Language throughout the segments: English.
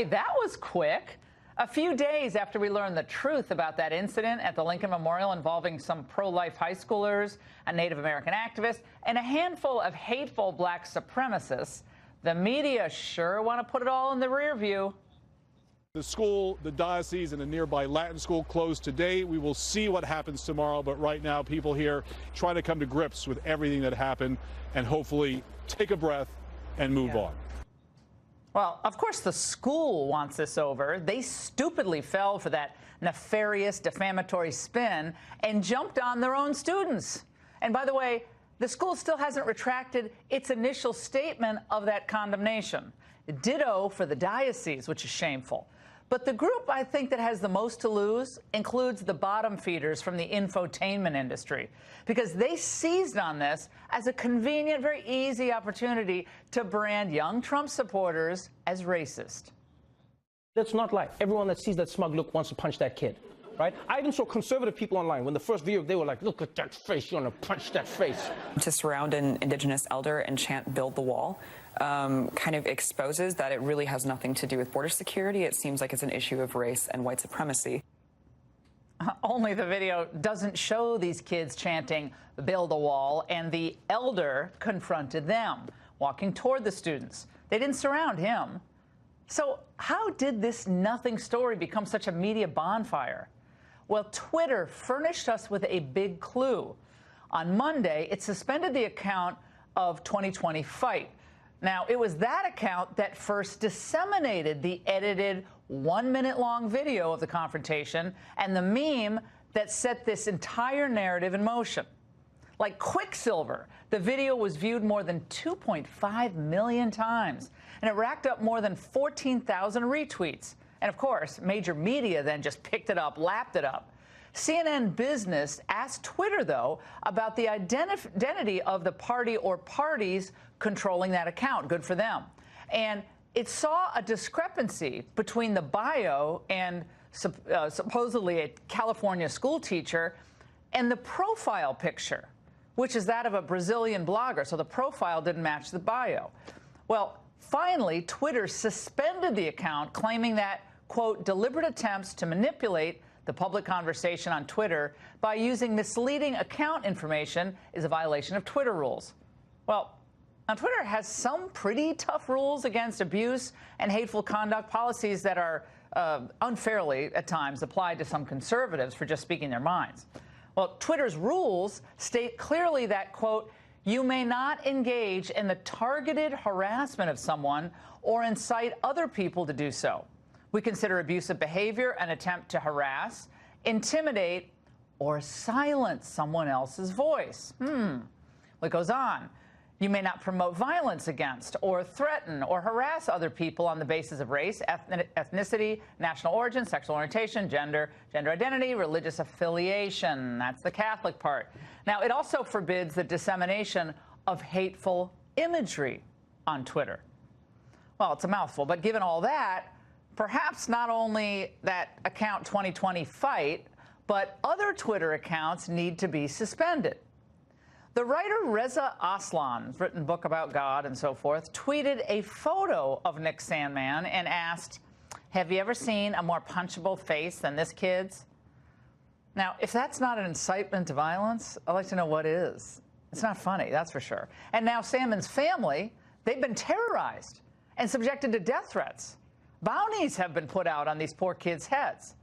Boy, that was quick. A few days after we learned the truth about that incident at the Lincoln Memorial involving some pro-life high schoolers, a Native American activist, and a handful of hateful black supremacists, the media sure want to put it all in the rear view. The school, the diocese, and a nearby Latin school closed today. We will see what happens tomorrow, but right now people here trying to come to grips with everything that happened and hopefully take a breath and move on. Well, of course the school wants this over. They stupidly fell for that nefarious, defamatory spin and jumped on their own students. And by the way, the school still hasn't retracted its initial statement of that condemnation. Ditto for the diocese, which is shameful. But the group, I think, that has the most to lose includes the bottom feeders from the infotainment industry, because they seized on this as a convenient, very easy opportunity to brand young Trump supporters as racist. Let's not lie. Everyone that sees that smug look wants to punch that kid, right? I even saw conservative people online. When the first video, they were like, look at that face, you want to punch that face. To surround an Indigenous elder and chant "Build the Wall" kind of exposes that it really has nothing to do with border security. It seems like it's an issue of race and white supremacy. Only the video doesn't show these kids chanting "Build a Wall," and the elder confronted them, walking toward the students. They didn't surround him. So how did this nothing story become such a media bonfire? Well, Twitter furnished us with a big clue. On Monday, it suspended the account of 2020 Fight. Now, it was that account that first disseminated the edited 1-minute-long video of the confrontation and the meme that set this entire narrative in motion. Like quicksilver, the video was viewed more than 2.5 million times, and it racked up more than 14,000 retweets. And of course, major media then just picked it up, lapped it up. CNN Business asked Twitter, though, about the identity of the party or parties controlling that account. Good for them. And it saw a discrepancy between the bio and supposedly a California school teacher and the profile picture, which is that of a Brazilian blogger. So the profile didn't match the bio. Well, finally, Twitter suspended the account, claiming that, quote, deliberate attempts to manipulate the public conversation on Twitter by using misleading account information is a violation of Twitter rules. Well, now Twitter has some pretty tough rules against abuse and hateful conduct, policies that are unfairly, at times, applied to some conservatives for just speaking their minds. Well, Twitter's rules state clearly that, quote, you may not engage in the targeted harassment of someone or incite other people to do so. We consider abusive behavior an attempt to harass, intimidate, or silence someone else's voice. It goes on. You may not promote violence against or threaten or harass other people on the basis of race, ethnicity, national origin, sexual orientation, gender identity, religious affiliation. That's the Catholic part. Now, it also forbids the dissemination of hateful imagery on Twitter. Well, it's a mouthful, but given all that, perhaps not only that account 2020 Fight, but other Twitter accounts need to be suspended. The writer Reza Aslan's written book about God and so forth tweeted a photo of Nick Sandmann and asked, have you ever seen a more punchable face than this kid's? Now, if that's not an incitement to violence, I'd like to know what is. It's not funny, that's for sure. And now Sandmann's family, they've been terrorized and subjected to death threats. Bounties have been put out on these poor kids' heads.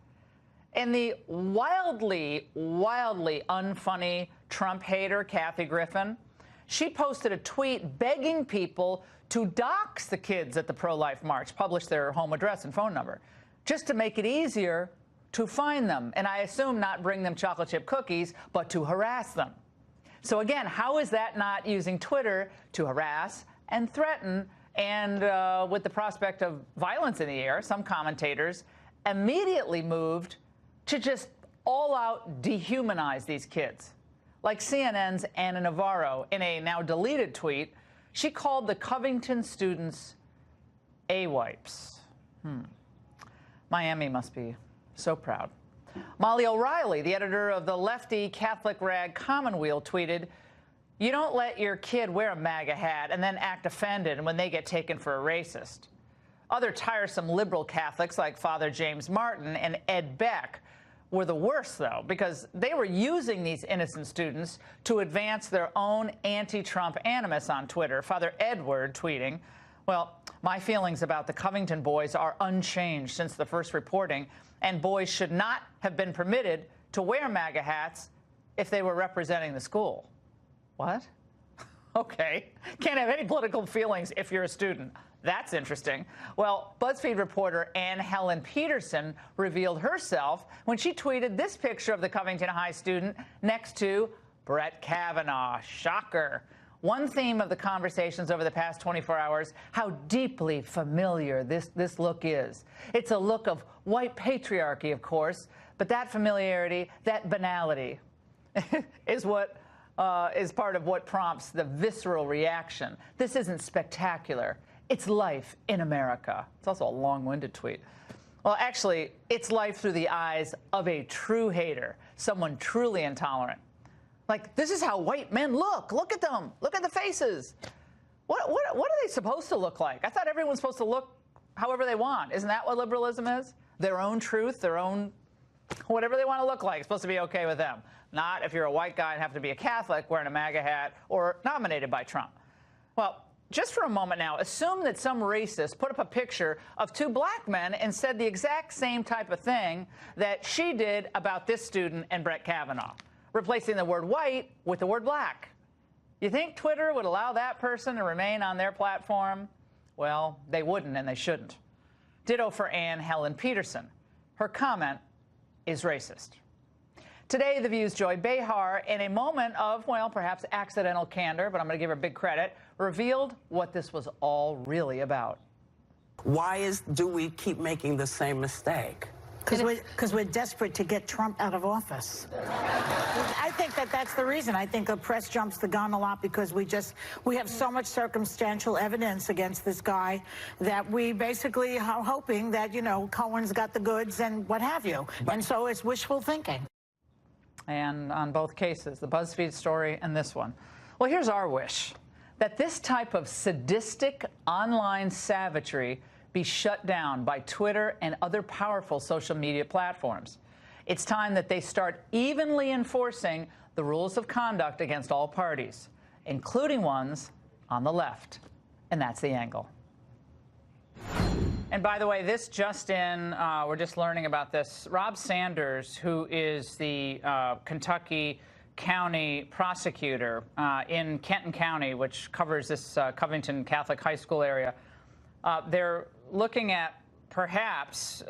And the wildly, wildly unfunny Trump hater, Kathy Griffin, she posted a tweet begging people to dox the kids at the pro-life march, publish their home address and phone number, just to make it easier to find them. And I assume not bring them chocolate chip cookies, but to harass them. So again, how is that not using Twitter to harass and threaten? And with the prospect of violence in the air, some commentators immediately moved to just all-out dehumanize these kids. Like CNN's Anna Navarro, in a now-deleted tweet, she called the Covington students A-wipes. Miami must be so proud. Molly O'Reilly, the editor of the lefty Catholic rag Commonweal, tweeted, you don't let your kid wear a MAGA hat and then act offended when they get taken for a racist. Other tiresome liberal Catholics like Father James Martin and Ed Beck were the worst, though, because they were using these innocent students to advance their own anti-Trump animus on Twitter. Father Edward tweeting, well, my feelings about the Covington boys are unchanged since the first reporting, and boys should not have been permitted to wear MAGA hats if they were representing the school. What? Okay. Can't have any political feelings if you're a student. That's interesting. Well, BuzzFeed reporter Anne Helen Peterson revealed herself when she tweeted this picture of the Covington High student next to Brett Kavanaugh. Shocker. One theme of the conversations over the past 24 hours, how deeply familiar this look is. It's a look of white patriarchy, of course, but that familiarity, that banality, is what is part of what prompts the visceral reaction. This isn't spectacular. It's life in America. It's also a long-winded tweet. Well, actually, it's life through the eyes of a true hater, someone truly intolerant. Like, this is how white men look. Look at them. Look at the faces. What are they supposed to look like? I thought everyone's supposed to look however they want. Isn't that what liberalism is? Their own truth, their own, whatever they want to look like, is supposed to be okay with them. Not if you're a white guy and have to be a Catholic wearing a MAGA hat or nominated by Trump. Well, just for a moment now, assume that some racist put up a picture of two black men and said the exact same type of thing that she did about this student and Brett Kavanaugh, replacing the word white with the word black. You think Twitter would allow that person to remain on their platform? Well, they wouldn't, and they shouldn't. Ditto for Anne Helen Peterson. Her comment is racist. Today, The View's Joy Behar, in a moment of, well, perhaps accidental candor, but I'm going to give her big credit, revealed what this was all really about. Why do we keep making the same mistake? Because we're desperate to get Trump out of office. I think that's the reason. I think the press jumps the gun a lot because we have so much circumstantial evidence against this guy that we basically are hoping that, you know, Cohen's got the goods and what have you. And so it's wishful thinking. And on both cases, the BuzzFeed story and this one. Well, here's our wish, that this type of sadistic online savagery be shut down by Twitter and other powerful social media platforms. It's time that they start evenly enforcing the rules of conduct against all parties, including ones on the left. And that's the angle. And by the way, this just in, we're just learning about this. Rob Sanders, who is the Kentucky County prosecutor in Kenton County, which covers this Covington Catholic High School area, they're looking at perhaps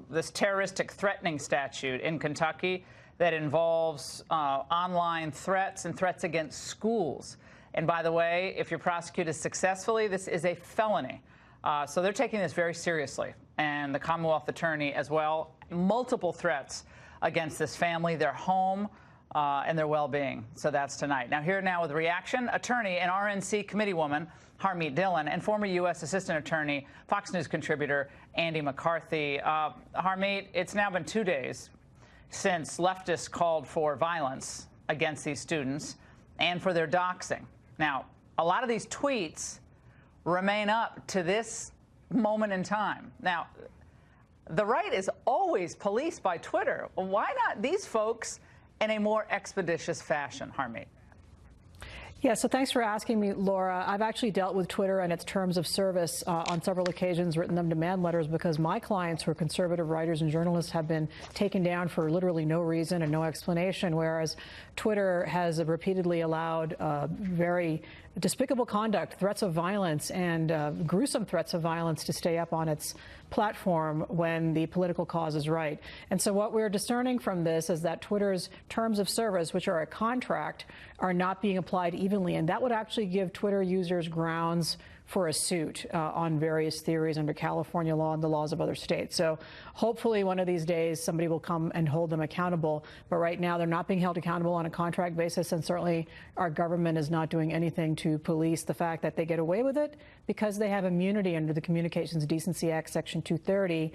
this terroristic threatening statute in Kentucky that involves online threats and threats against schools. And by the way, if you're prosecuted successfully, this is a felony. So they're taking this very seriously, and the Commonwealth Attorney as well. Multiple threats against this family, their home, and their well-being. So that's tonight. Now, here now with reaction, attorney and RNC committeewoman Harmeet Dillon and former U.S. Assistant Attorney, Fox News contributor Andy McCarthy. Harmeet, it's now been 2 days since leftists called for violence against these students and for their doxing. Now, a lot of these tweets remain up to this moment in time. Now, the right is always policed by Twitter. Why not these folks in a more expeditious fashion, Harmeet? Yeah, so thanks for asking me, Laura. I've actually dealt with Twitter and its terms of service on several occasions, written them demand letters because my clients, who are conservative writers and journalists, have been taken down for literally no reason and no explanation, whereas Twitter has repeatedly allowed very despicable conduct, threats of violence, and gruesome threats of violence to stay up on its platform when the political cause is right. And so what we're discerning from this is that Twitter's terms of service, which are a contract, are not being applied evenly, and that would actually give Twitter users grounds for a suit on various theories under California law and the laws of other states. So hopefully one of these days somebody will come and hold them accountable. But right now they're not being held accountable on a contract basis, and certainly our government is not doing anything to police the fact that they get away with it because they have immunity under the Communications Decency Act, Section 230,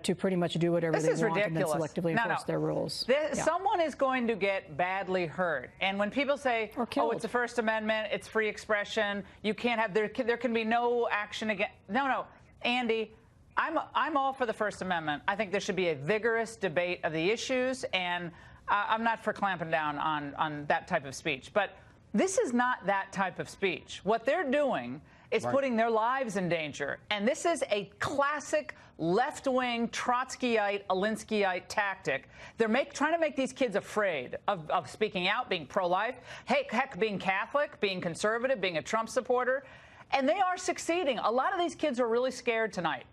to pretty much do whatever they want ridiculous. And then selectively enforce their rules. Someone is going to get badly hurt. And when people say, oh, it's the First Amendment, it's free expression, you can't have, there can be no action against, no, Andy, I'm all for the First Amendment. I think there should be a vigorous debate of the issues, and I'm not for clamping down on that type of speech. But this is not that type of speech. What they're doing is putting their lives in danger. And this is a classic left-wing Trotskyite, Alinskyite tactic. They're trying to make these kids afraid of speaking out, being pro-life, heck, being Catholic, being conservative, being a Trump supporter. And they are succeeding. A lot of these kids are really scared tonight.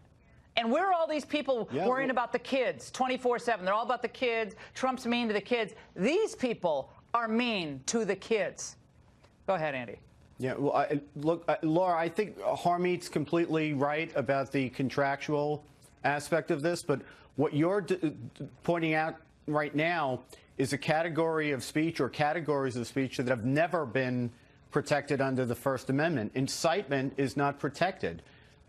And where are all these people worrying about the kids 24/7? They're all about the kids. Trump's mean to the kids. These people are mean to the kids. Go ahead, Andy. Yeah, well, look, Laura, I think Harmeet's completely right about the contractual aspect of this, but what you're pointing out right now is a category of speech or categories of speech that have never been protected under the First Amendment. Incitement is not protected.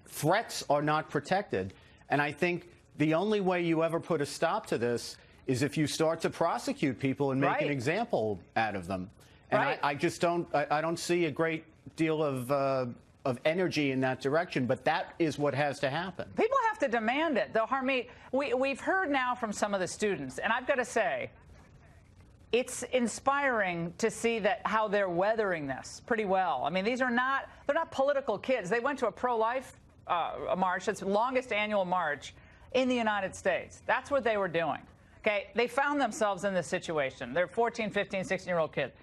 Threats are not protected. And I think the only way you ever put a stop to this is if you start to prosecute people and make an example out of them. And I just don't see a great deal of energy in that direction, but that is what has to happen. People have to demand it. Though, Harmeet, we've heard now from some of the students, and I've got to say, it's inspiring to see how they're weathering this pretty well. I mean, they're not political kids. They went to a pro-life march. It's the longest annual march in the United States. That's what they were doing. Okay, they found themselves in this situation. They're 14, 15, 16-year-old kids.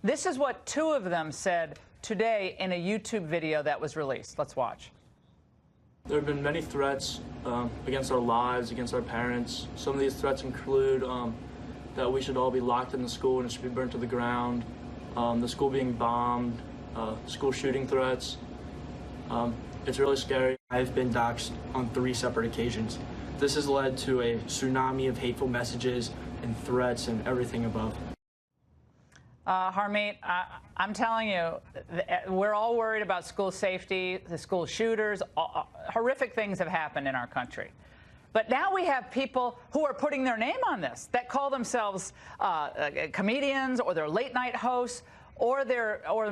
This is what two of them said today in a YouTube video that was released. Let's watch. There have been many threats against our lives, against our parents. Some of these threats include that we should all be locked in the school and it should be burnt to the ground, the school being bombed, school shooting threats. It's really scary. I've been doxxed on 3 separate occasions. This has led to a tsunami of hateful messages and threats and everything above. Harmeet, I'm telling you, we're all worried about school safety, the school shooters. Horrific things have happened in our country. But now we have people who are putting their name on this, that call themselves comedians, or they're late-night hosts, or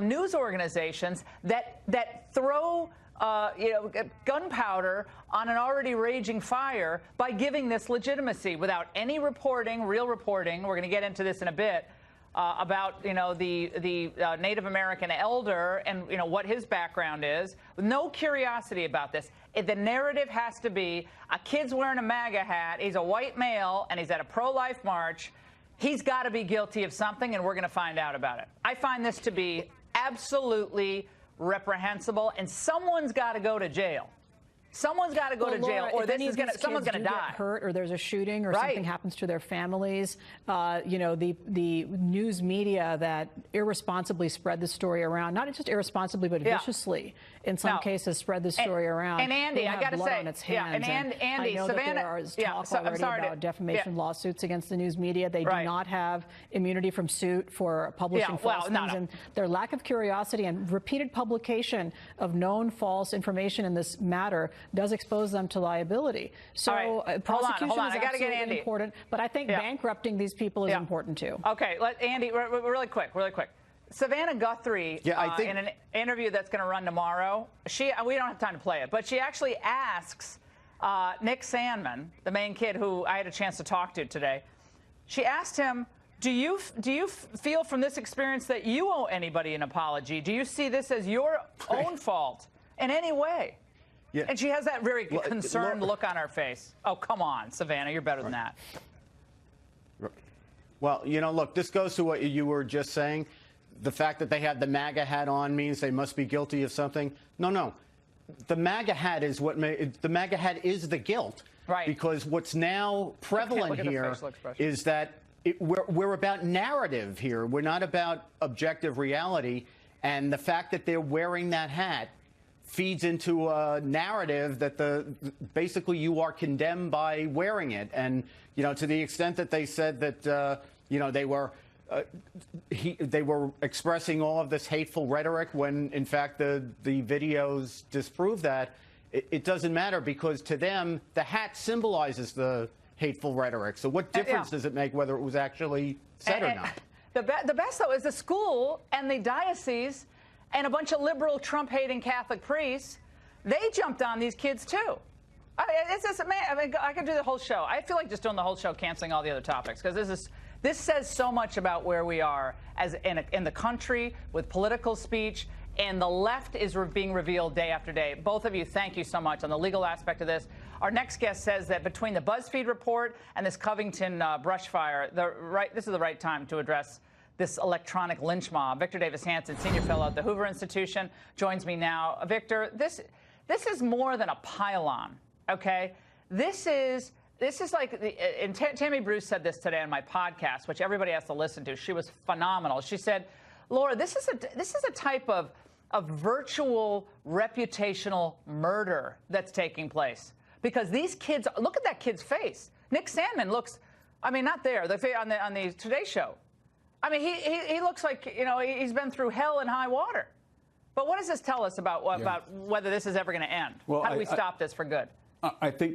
news organizations that throw gunpowder on an already raging fire by giving this legitimacy without any reporting, real reporting. We're going to get into this in a bit. About the Native American elder and what his background is. No curiosity about this. The narrative has to be a kid's wearing a MAGA hat. He's a white male and he's at a pro-life march. He's got to be guilty of something, and we're going to find out about it. I find this to be absolutely reprehensible, and someone's got to go to jail. Someone's got to go to jail, or someone's going to die. Get hurt, or there's a shooting, or something happens to their families. The news media that irresponsibly spread the story around, not just irresponsibly, but viciously, in some cases, spread the story around. And Andy, I got to say, on its hands. and Andy, I know Savannah, that there is talk already about defamation lawsuits against the news media. They do not have immunity from suit for publishing false things, and their lack of curiosity and repeated publication of known false information in this matter does expose them to liability. So prosecution is absolutely important, but I think bankrupting these people is important too. Okay, Andy, really quick. Savannah Guthrie, in an interview that's going to run tomorrow, we don't have time to play it, but she actually asks Nick Sandmann, the main kid who I had a chance to talk to today, she asked him, do you feel from this experience that you owe anybody an apology? Do you see this as your own fault in any way? Yeah. And she has that very concerned look on her face. Oh, come on, Savannah, you're better than that. Well, look, this goes to what you were just saying. The fact that they had the MAGA hat on means they must be guilty of something. No. The MAGA hat is the MAGA hat is the guilt. Right. Because what's now prevalent here is that we're about narrative here. We're not about objective reality. And the fact that they're wearing that hat feeds into a narrative that basically you are condemned by wearing it. And, to the extent that they said that, they were expressing all of this hateful rhetoric when, in fact, the videos disprove that, it doesn't matter, because to them, the hat symbolizes the hateful rhetoric. So what difference does it make whether it was actually said or not? The best, though, is the school and the diocese and a bunch of liberal Trump-hating Catholic priests they jumped on these kids too. It's just, man, I mean, I could do the whole show. I feel like just doing the whole show, canceling all the other topics, because this says so much about where we are as in the country with political speech, and the left is being revealed day after day. Both of you, thank you so much on the legal aspect of this. Our next guest says that between the BuzzFeed report and this Covington brush fire, this is the right time to address this electronic lynch mob. Victor Davis Hanson, senior fellow at the Hoover Institution, joins me now. Victor, this is more than a pylon. Okay, this is like, and Tammy Bruce said this today on my podcast, which everybody has to listen to. She was phenomenal. She said, Laura, this is a type of virtual reputational murder that's taking place, because these kids, look at that kid's face. Nick Sandmann looks, I mean, not there, on the Today Show. I mean, he looks like, you know, he's been through hell and high water. But what does this tell us about whether this is ever going to end? Well, how do we stop this for good? I think,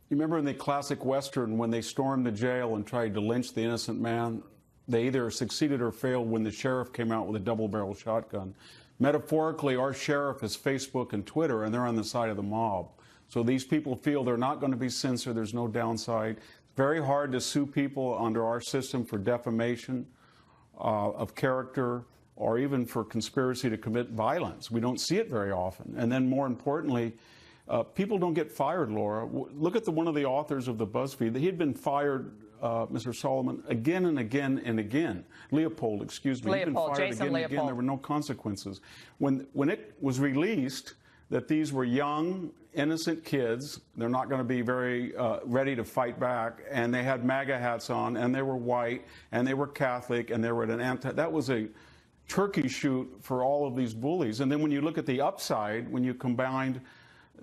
you remember in the classic Western when they stormed the jail and tried to lynch the innocent man? They either succeeded or failed when the sheriff came out with a double-barrel shotgun. Metaphorically, our sheriff is Facebook and Twitter, and they're on the side of the mob. So these people feel they're not going to be censored. There's no downside. It's very hard to sue people under our system for defamation of character, or even for conspiracy to commit violence. We don't see it very often. And then more importantly, people don't get fired, Laura. Look at one of the authors of the BuzzFeed. He had been fired, Mr. Solomon, again and again and again. Leopold, excuse me. He'd been fired Jason again and again. There were no consequences. When it was released that these were young, innocent kids, they're not going to be very ready to fight back, and they had MAGA hats on, and they were white, and they were Catholic, and they were that was a turkey shoot for all of these bullies. And then when you look at the upside, when you combined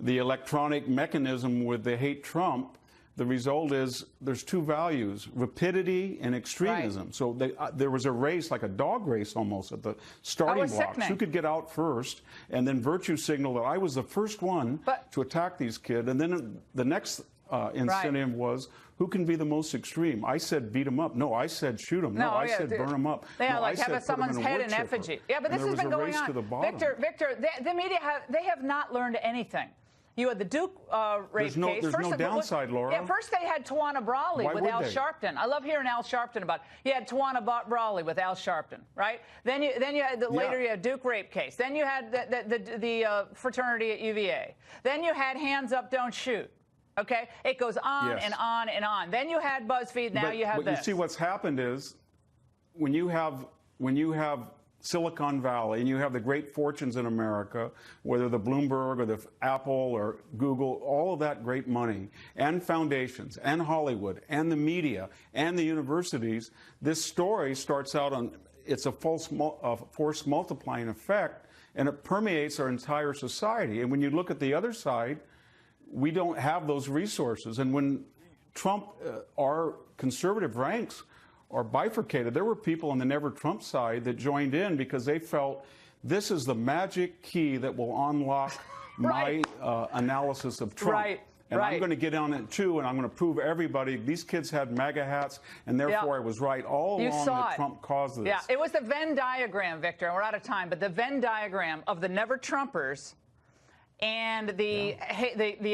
the electronic mechanism with the hate Trump, the result is there's two values, rapidity and extremism. Right. So there was a race, like a dog race almost, at the starting blocks. Who could get out first, and then virtue signal that I was the first one to attack these kids. And then the next incentive was, who can be the most extreme? I said beat them up. No, I said shoot them. No, I said burn them up. Yeah, no, like have someone's head in effigy. Yeah, but this has been going on. Victor, the media have not learned anything. You had the Duke rape case. There's no downside, Laura. Yeah, first they had Tawana Brawley with Al Sharpton. I love hearing Al Sharpton about it. You had Tawana Brawley with Al Sharpton, right? Then you had later you had Duke rape case. Then you had the fraternity at UVA. Then you had Hands Up, Don't Shoot. Okay, it goes on and on and on. Then you had BuzzFeed. Now you have this. You see, what's happened is when you have Silicon Valley and you have the great fortunes in America, whether the Bloomberg or the Apple or Google, all of that great money, and foundations, and Hollywood, and the media, and the universities, this story starts out on, it's a force multiplying effect, and it permeates our entire society. And when you look at the other side, we don't have those resources. And when Trump, our conservative ranks are bifurcated, there were people on the Never Trump side that joined in because they felt this is the magic key that will unlock my analysis of Trump. And I'm going to get on it too, and I'm going to prove everybody these kids had MAGA hats, and therefore I was right all along that Trump caused this. Yeah, it was the Venn diagram, Victor, and we're out of time, but the Venn diagram of the Never Trumpers and the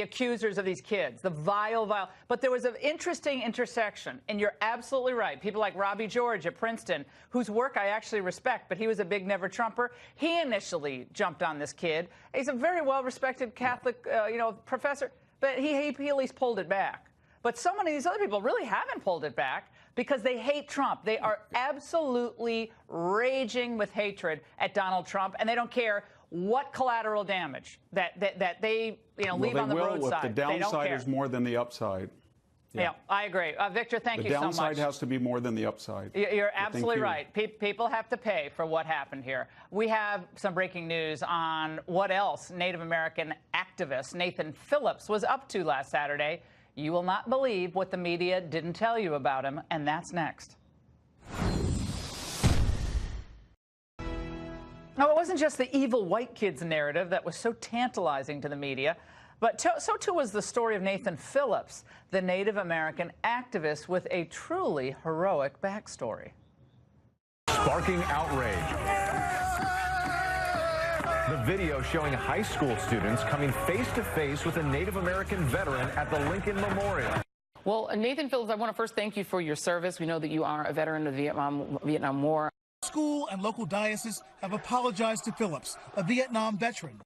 accusers of these kids, the vile. But there was an interesting intersection, and you're absolutely right. People like Robbie George at Princeton, whose work I actually respect, but he was a big Never Trumper. He initially jumped on this kid. He's a very well-respected Catholic, professor, but he at least pulled it back. But so many of these other people really haven't pulled it back because they hate Trump. They are absolutely raging with hatred at Donald Trump, and they don't care what collateral damage that they leave on the roadside. If the downside is more than the upside. Yeah, I agree. Victor, thank you so much. The downside has to be more than the upside. You're absolutely right. People have to pay for what happened here. We have some breaking news on what else Native American activist Nathan Phillips was up to last Saturday. You will not believe what the media didn't tell you about him, and that's next. No, it wasn't just the evil white kids narrative that was so tantalizing to the media, but so too was the story of Nathan Phillips, the Native American activist with a truly heroic backstory. Sparking outrage. The video showing high school students coming face to face with a Native American veteran at the Lincoln Memorial. Well, Nathan Phillips, I want to first thank you for your service. We know that you are a veteran of the Vietnam War. School and local dioceses have apologized to Phillips, a Vietnam veteran.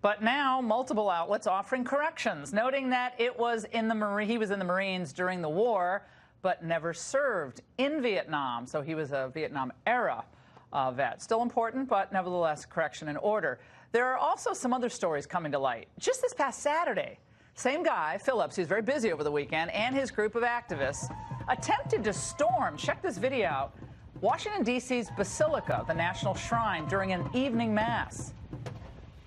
But now multiple outlets offering corrections, noting that he was in the Marines during the war, but never served in Vietnam. So he was a Vietnam-era vet. Still important, but nevertheless, correction in order. There are also some other stories coming to light. Just this past Saturday, same guy, Phillips, who's very busy over the weekend, and his group of activists attempted to storm, check this video out, Washington, D.C.'s Basilica, the national shrine, during an evening mass.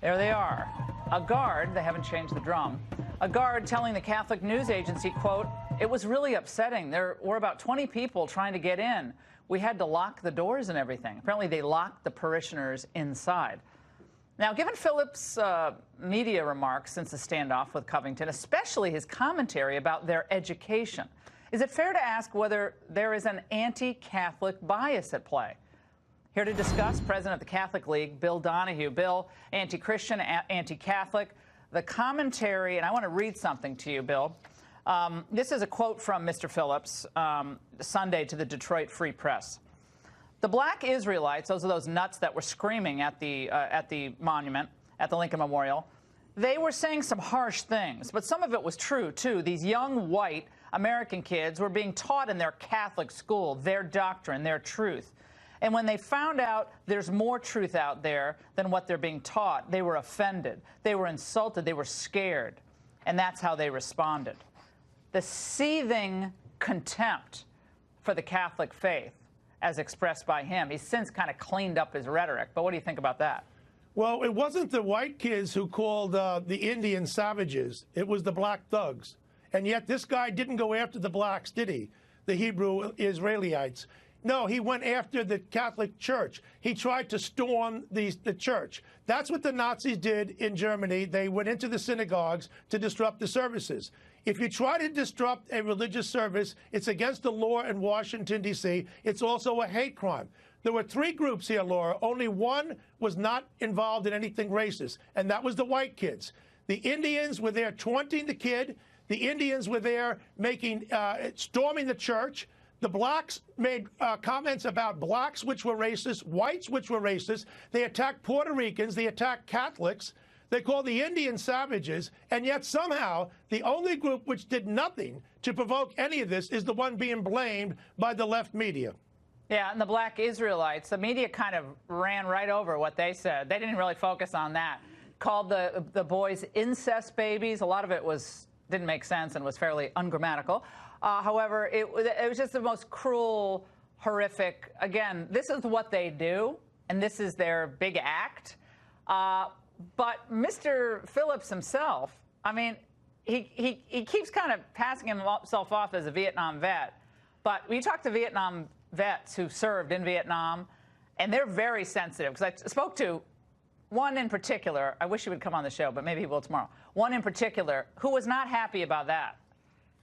There they are. A guard, they haven't changed the drum, a guard telling the Catholic news agency, quote, "It was really upsetting. There were about 20 people trying to get in. We had to lock the doors and everything." Apparently, they locked the parishioners inside. Now, given Phillips' media remarks since the standoff with Covington, especially his commentary about their education, is it fair to ask whether there is an anti-Catholic bias at play? Here to discuss, President of the Catholic League, Bill Donahue. Bill, anti-Christian, anti-Catholic. The commentary, and I want to read something to you, Bill. This is a quote from Mr. Phillips Sunday to the Detroit Free Press. "The black Israelites, those are those nuts that were screaming at the monument, at the Lincoln Memorial, they were saying some harsh things, but some of it was true, too. These young, white American kids were being taught in their Catholic school, their doctrine, their truth. And when they found out there's more truth out there than what they're being taught, they were offended, they were insulted, they were scared. And that's how they responded." The seething contempt for the Catholic faith, as expressed by him. He's since kind of cleaned up his rhetoric. But what do you think about that? Well, it wasn't the white kids who called the Indian savages. It was the black thugs. And yet this guy didn't go after the blacks, did he? The Hebrew Israelites. No, he went after the Catholic Church. He tried to storm the church. That's what the Nazis did in Germany. They went into the synagogues to disrupt the services. If you try to disrupt a religious service, it's against the law in Washington, D.C. It's also a hate crime. There were 3 groups here, Laura. Only one was not involved in anything racist, and that was the white kids. The Indians were there taunting the kid. The Indians were there storming the church. The blacks made comments about blacks, which were racist, whites, which were racist. They attacked Puerto Ricans. They attacked Catholics. They called the Indians savages. And yet somehow the only group which did nothing to provoke any of this is the one being blamed by the left media. Yeah, and the black Israelites, the media kind of ran right over what they said. They didn't really focus on that. Called the boys incest babies. A lot of it didn't make sense and was fairly ungrammatical. However, it was just the most cruel, horrific. Again, this is what they do, and this is their big act. But Mr. Phillips himself, I mean, he keeps kind of passing himself off as a Vietnam vet. But when you talk to Vietnam vets who served in Vietnam, and they're very sensitive, because I spoke to one in particular. I wish he would come on the show, but maybe he will tomorrow. One in particular who was not happy about that.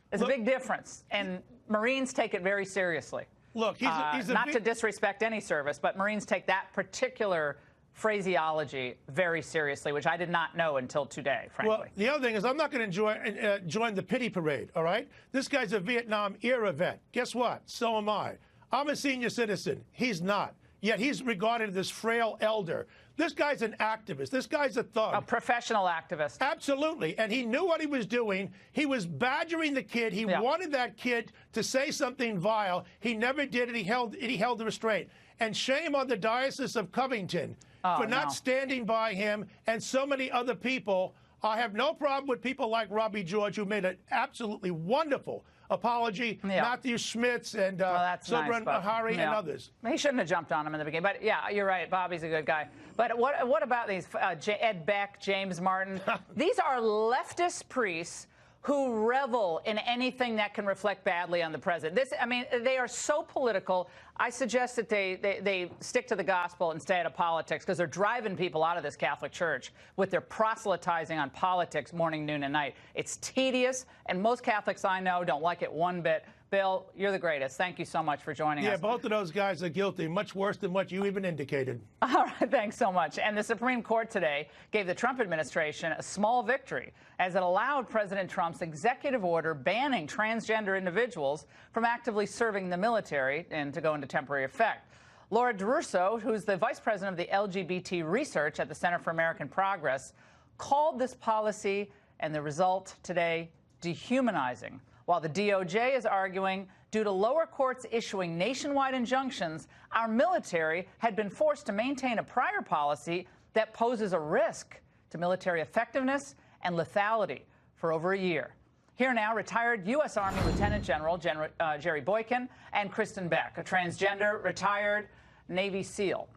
There's a big difference, and Marines take it very seriously. Look, not to disrespect any service, but Marines take that particular phraseology very seriously, which I did not know until today, frankly. Well, the other thing is I'm not going to join the pity parade, all right? This guy's a Vietnam-era vet. Guess what? So am I. I'm a senior citizen. He's not. Yet he's regarded as this frail elder. This guy's an activist. This guy's a thug. A professional activist. Absolutely. And he knew what he was doing. He was badgering the kid. He wanted that kid to say something vile. He never did it. He held the restraint. And shame on the Diocese of Covington for not standing by him and so many other people. I have no problem with people like Robbie George, who made an absolutely wonderful apology, Matthew Schmitz and Sobran Mahari and others. He shouldn't have jumped on him in the beginning. But, yeah, you're right. Bobby's a good guy. But what about these Ed Beck, James Martin? These are leftist priests who revel in anything that can reflect badly on the president. I mean, they are so political. I suggest that they stick to the gospel and stay out of politics, because they're driving people out of this Catholic Church with their proselytizing on politics morning, noon, and night. It's tedious, and most Catholics I know don't like it one bit. Bill, you're the greatest. Thank you so much for joining us. Yeah, both of those guys are guilty, much worse than what you even indicated. All right, thanks so much. And the Supreme Court today gave the Trump administration a small victory as it allowed President Trump's executive order banning transgender individuals from actively serving the military and to go into temporary effect. Laura DeRusso, who's the vice president of the LGBT research at the Center for American Progress, called this policy and the result today dehumanizing, while the DOJ is arguing due to lower courts issuing nationwide injunctions, our military had been forced to maintain a prior policy that poses a risk to military effectiveness and lethality for over a year. Here now, retired U.S. Army Lieutenant General Jerry Boykin and Kristen Beck, a transgender retired Navy SEAL.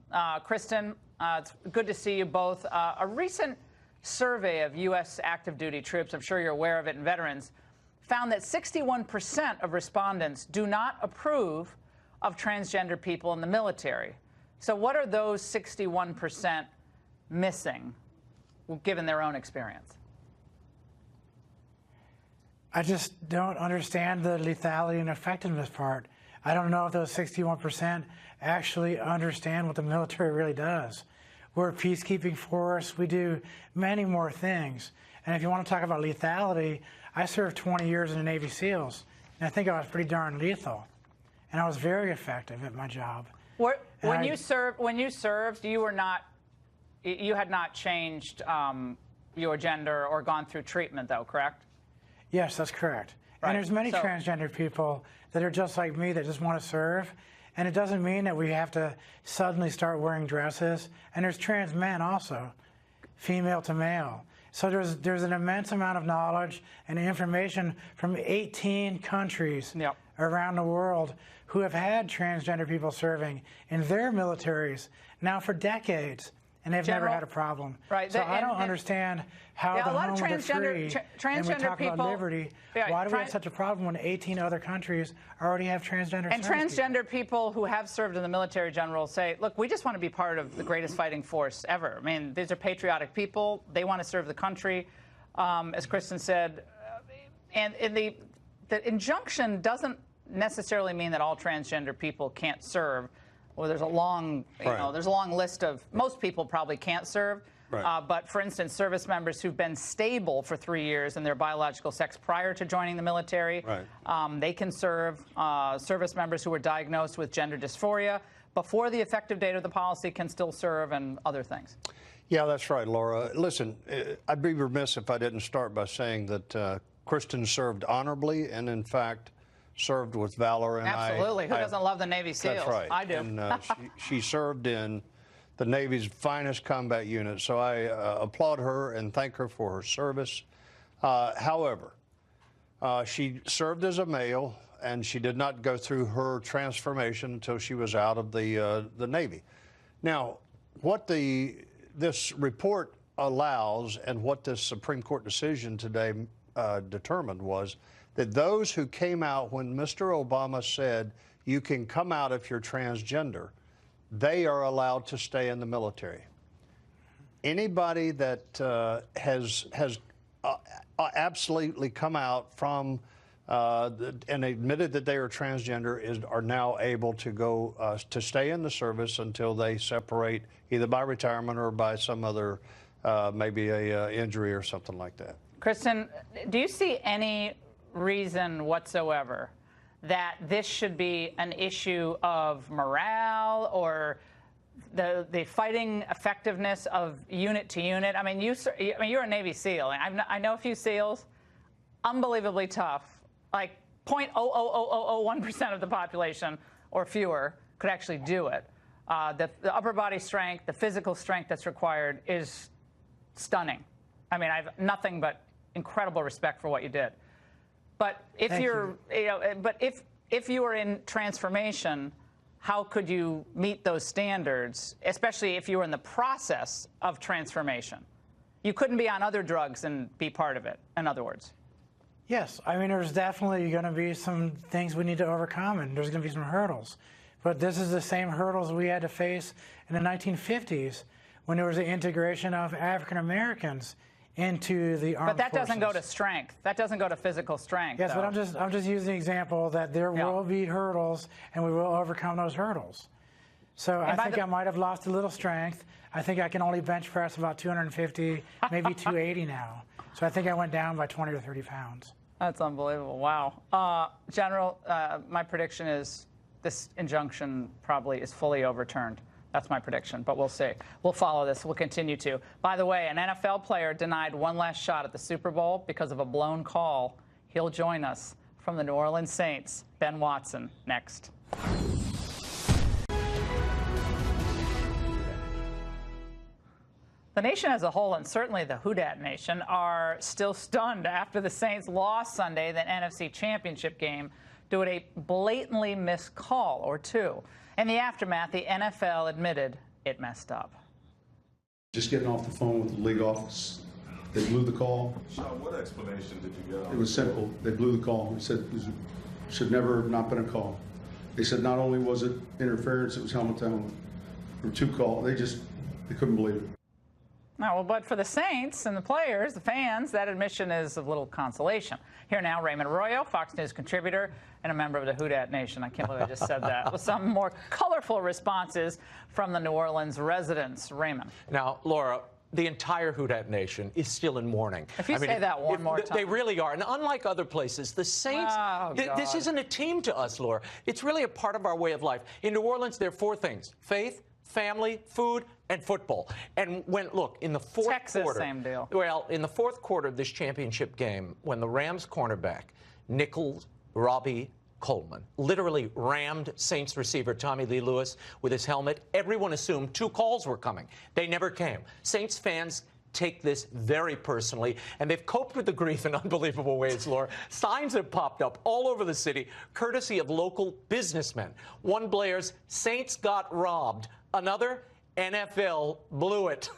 Kristen, it's good to see you both. A recent survey of U.S. active duty troops, I'm sure you're aware of it, and veterans, found that 61% of respondents do not approve of transgender people in the military. So what are those 61% missing, given their own experience? I just don't understand the lethality and effectiveness part. I don't know if those 61% actually understand what the military really does. We're a peacekeeping force. We do many more things. And if you want to talk about lethality, I served 20 years in the Navy SEAls, and I think I was pretty darn lethal. And I was very effective at my job. When you served, you had not changed your gender or gone through treatment, though, correct? Yes, that's correct. Right. And there's many transgender people that are just like me that just want to serve. And it doesn't mean that we have to suddenly start wearing dresses. And there's trans men also, female to male. So there's an immense amount of knowledge and information from 18 countries around the world who have had transgender people serving in their militaries now for decades, and they've never had a problem. Right. So I don't understand how the home of the free, and we talk about liberty, why do we have such a problem when 18 other countries already have transgender And transgender people who have served in the military, General, say, look, we just want to be part of the greatest fighting force ever. I mean, these are patriotic people. They want to serve the country, as Kristen said. And the injunction doesn't necessarily mean that all transgender people can't serve. Well, there's a long, there's a long list of, most people probably can't serve. Right. But for instance, service members who've been stable for 3 years in their biological sex prior to joining the military, they can serve. Service members who were diagnosed with gender dysphoria before the effective date of the policy can still serve, and other things. Yeah, that's right, Laura. Listen, I'd be remiss if I didn't start by saying that Kristen served honorably and, in fact, served with valor. And absolutely. Who doesn't love the Navy SEALs? That's right. I do. And she served in the Navy's finest combat unit. So I applaud her and thank her for her service. However, she served as a male, and she did not go through her transformation until she was out of the Navy. Now, what this report allows and what this Supreme Court decision today determined was that those who came out when Mr. Obama said you can come out if you're transgender, they are allowed to stay in the military. Anybody that has absolutely come out from and admitted that they are transgender are now able to go to stay in the service until they separate, either by retirement or by some other maybe a injury or something like that. Kristen, do you see any reason whatsoever that this should be an issue of morale or the fighting effectiveness of unit to unit? I mean, you're a Navy SEAL. I know a few SEALs, unbelievably tough. Like 0.00001% of the population or fewer could actually do it. The upper body strength, the physical strength that's required is stunning. I mean, I have nothing but incredible respect for what you did. But if if you were in transformation, how could you meet those standards, especially if you were in the process of transformation? You couldn't be on other drugs and be part of it, in other words. Yes, I mean, there's definitely going to be some things we need to overcome, and there's going to be some hurdles. But this is the same hurdles we had to face in the 1950s when there was the integration of African Americans into the armed But that doesn't go to forces. strength. That doesn't go to physical strength. Yes, though. but I'm just using the example that there will be hurdles, and we will overcome those hurdles. So I think I might have lost a little strength. I think I can only bench press about 250, maybe 280 now. So I think I went down by 20 or 30 pounds. That's unbelievable. Wow. General, my prediction is this injunction probably is fully overturned. That's my prediction, but we'll see. We'll follow this. We'll continue to. By the way, an NFL player denied one last shot at the Super Bowl because of a blown call. He'll join us from the New Orleans Saints. Ben Watson, next. The nation as a whole, and certainly the Who Dat Nation, are still stunned after the Saints lost Sunday the NFC Championship game due to a blatantly missed call or two. In the aftermath, the NFL admitted it messed up. Just getting off the phone with the league office, they blew the call. Sean, what explanation did you get? It was simple. They blew the call. They said it should never have not been a call. They said not only was it interference, it was helmet to helmet. There were two calls. They couldn't believe it. No, well, but for the Saints and the players, the fans, that admission is of little consolation. Here now, Raymond Arroyo, Fox News contributor and a member of the Who Dat Nation. I can't believe I just said that. With some more colorful responses from the New Orleans residents. Raymond. Now, Laura, the entire Who Dat Nation is still in mourning. If you say that one more time. They really are. And unlike other places, the Saints, this isn't a team to us, Laura. It's really a part of our way of life. In New Orleans, there are four things: faith, family, food, and football. And look, in the fourth quarter, same deal. Well, in the fourth quarter of this championship game, when the Rams cornerback, Nichols Robbie Coleman, literally rammed Saints receiver Tommy Lee Lewis with his helmet, everyone assumed two calls were coming. They never came. Saints fans take this very personally, and they've coped with the grief in unbelievable ways, Laura. Signs have popped up all over the city, courtesy of local businessmen. One blares, "Saints got robbed." Another, "NFL blew it."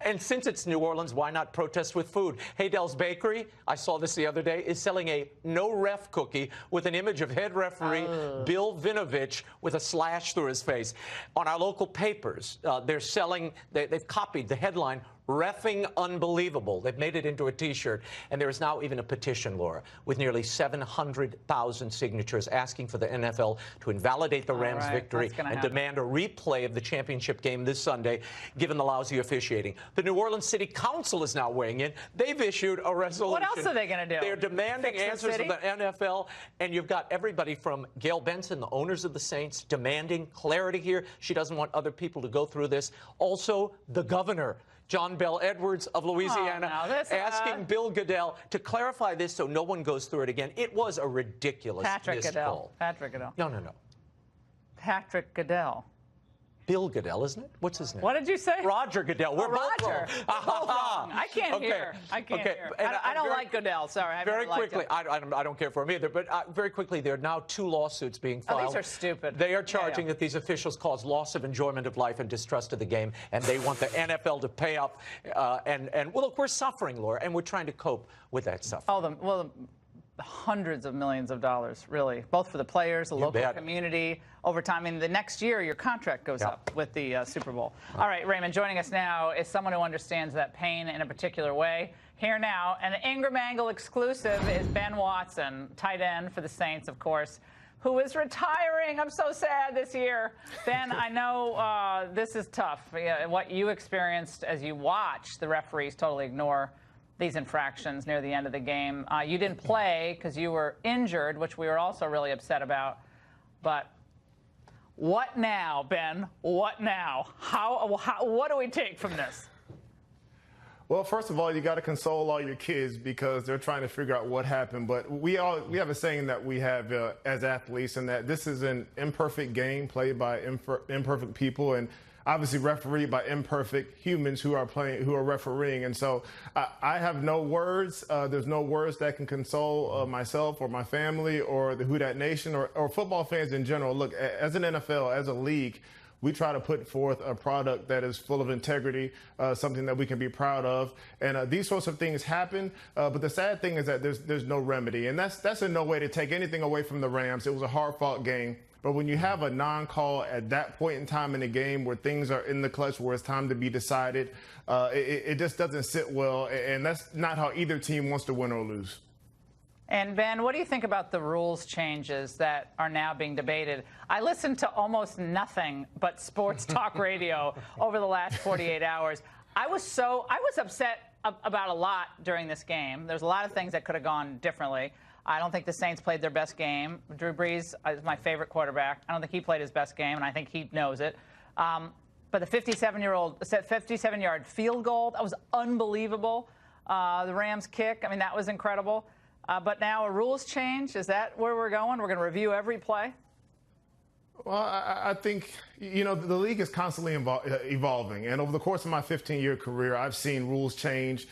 And since it's New Orleans, why not protest with food? Haydell's Bakery, I saw this the other day, is selling a no-ref cookie with an image of head referee Bill Vinovich with a slash through his face. On our local papers, they've copied the headline, "Reffing Unbelievable." They've made it into a T-shirt. And there is now even a petition, Laura, with nearly 700,000 signatures asking for the NFL to invalidate the Rams' victory and demand a replay of the championship game this Sunday, given the lousy officiating. The New Orleans City Council is now weighing in. They've issued a resolution. What else are they going to do? They're demanding answers of the NFL. And you've got everybody from Gail Benson, the owners of the Saints, demanding clarity here. She doesn't want other people to go through this. Also, the governor, John Bel Edwards of Louisiana, asking Bill Goodell to clarify this so no one goes through it again. It was a ridiculous Patrick Goodell. call. Patrick Goodell. No. Patrick Goodell. Bill Goodell, isn't it? What's his name? What did you say? Roger Goodell. We're both Roger. wrong. We're both wrong. I can't hear. I can't hear. I don't like Goodell. Sorry. Very quickly, I don't care for him either, but very quickly, there are now two lawsuits being filed. Oh, these are stupid. They are charging that these officials caused loss of enjoyment of life and distrust of the game, and they want the NFL to pay up. And well, look, we're suffering, Laura, and we're trying to cope with that suffering. The hundreds of millions of dollars, really, both for the players, the local community, over time. I mean, the next year, your contract goes up with the Super Bowl. All right, Raymond, joining us now is someone who understands that pain in a particular way. Here now, an Ingraham Angle exclusive is Ben Watson, tight end for the Saints, of course, who is retiring. I'm so sad this year. Ben, I know this is tough. What you experienced as you watched the referees totally ignore these infractions near the end of the game. You didn't play because you were injured, which we were also really upset about. But what now, Ben? What now? What do we take from this? Well, first of all, you got to console all your kids because they're trying to figure out what happened. But we have a saying that we have as athletes, and that this is an imperfect game played by imperfect people, and obviously refereed by imperfect humans who are refereeing. And so I have no words. There's no words that can console myself or my family or the Who Dat Nation or football fans in general. Look, as an NFL, as a league, we try to put forth a product that is full of integrity, something that we can be proud of. And these sorts of things happen. But the sad thing is that there's no remedy. And that's in no way to take anything away from the Rams. It was a hard-fought game. But when you have a non-call at that point in time in the game where things are in the clutch, where it's time to be decided, it just doesn't sit well. And that's not how either team wants to win or lose. And Ben, what do you think about the rules changes that are now being debated? I listened to almost nothing but sports talk radio over the last 48 hours. I was upset about a lot during this game. There's a lot of things that could have gone differently. I don't think the Saints played their best game. Drew Brees is my favorite quarterback. I don't think he played his best game, and I think he knows it. But the 57-yard field goal, that was unbelievable. The Rams kick, I mean, that was incredible. But now a rules change. Is that where we're going? We're going to review every play? Well, I think, the league is constantly evolving. And over the course of my 15-year career, I've seen rules change,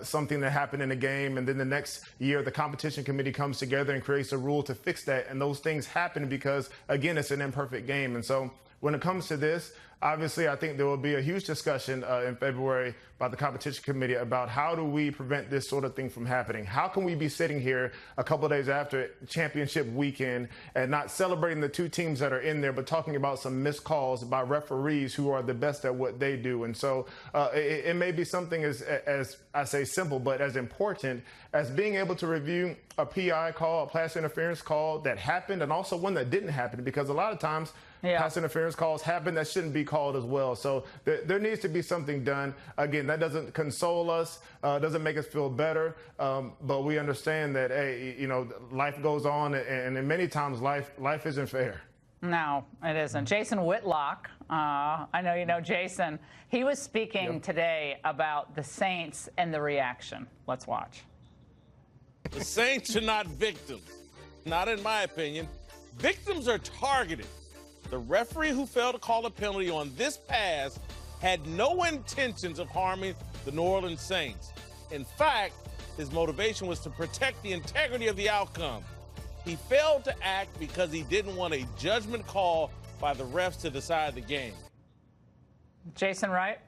something that happened in a game. And then the next year, the competition committee comes together and creates a rule to fix that. And those things happen because, again, it's an imperfect game. And so when it comes to this, obviously, I think there will be a huge discussion in February by the competition committee about how do we prevent this sort of thing from happening? How can we be sitting here a couple of days after championship weekend and not celebrating the two teams that are in there, but talking about some missed calls by referees who are the best at what they do? And so it may be something as I say simple, but as important as being able to review a PI call, a pass interference call that happened, and also one that didn't happen, because a lot of times pass interference calls happen that shouldn't be called as well. So there needs to be something done. Again, that doesn't console us, doesn't make us feel better, but we understand that, hey, life goes on, and many times life isn't fair. No, it isn't. Jason Whitlock, I know you know Jason. He was speaking today about the Saints and the reaction. Let's watch. The Saints are not victims, not in my opinion. Victims are targeted. The referee who failed to call a penalty on this pass had no intentions of harming the New Orleans Saints. In fact, his motivation was to protect the integrity of the outcome. He failed to act because he didn't want a judgment call by the refs to decide the game. Jason, right?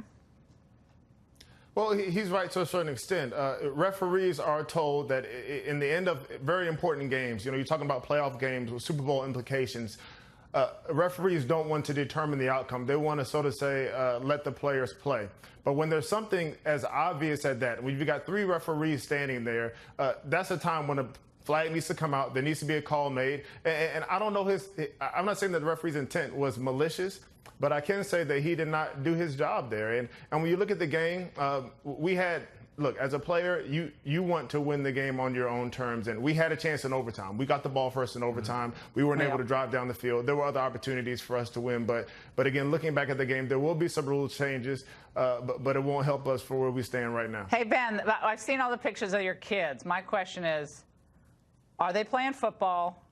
Well, he's right to a certain extent. Referees are told that in the end of very important games, you're talking about playoff games with Super Bowl implications, referees don't want to determine the outcome. They want to sort of say, let the players play. But when there's something as obvious as that, when you've got three referees standing there, that's a time when a flag needs to come out. There needs to be a call made. And I don't know I'm not saying that the referee's intent was malicious, but I can say that he did not do his job there. And when you look at the game, look, as a player, you want to win the game on your own terms. And we had a chance in overtime. We got the ball first in overtime. We weren't able to drive down the field. There were other opportunities for us to win. But again, looking back at the game, there will be some rule changes, but it won't help us for where we stand right now. Hey, Ben, I've seen all the pictures of your kids. My question is, are they playing football?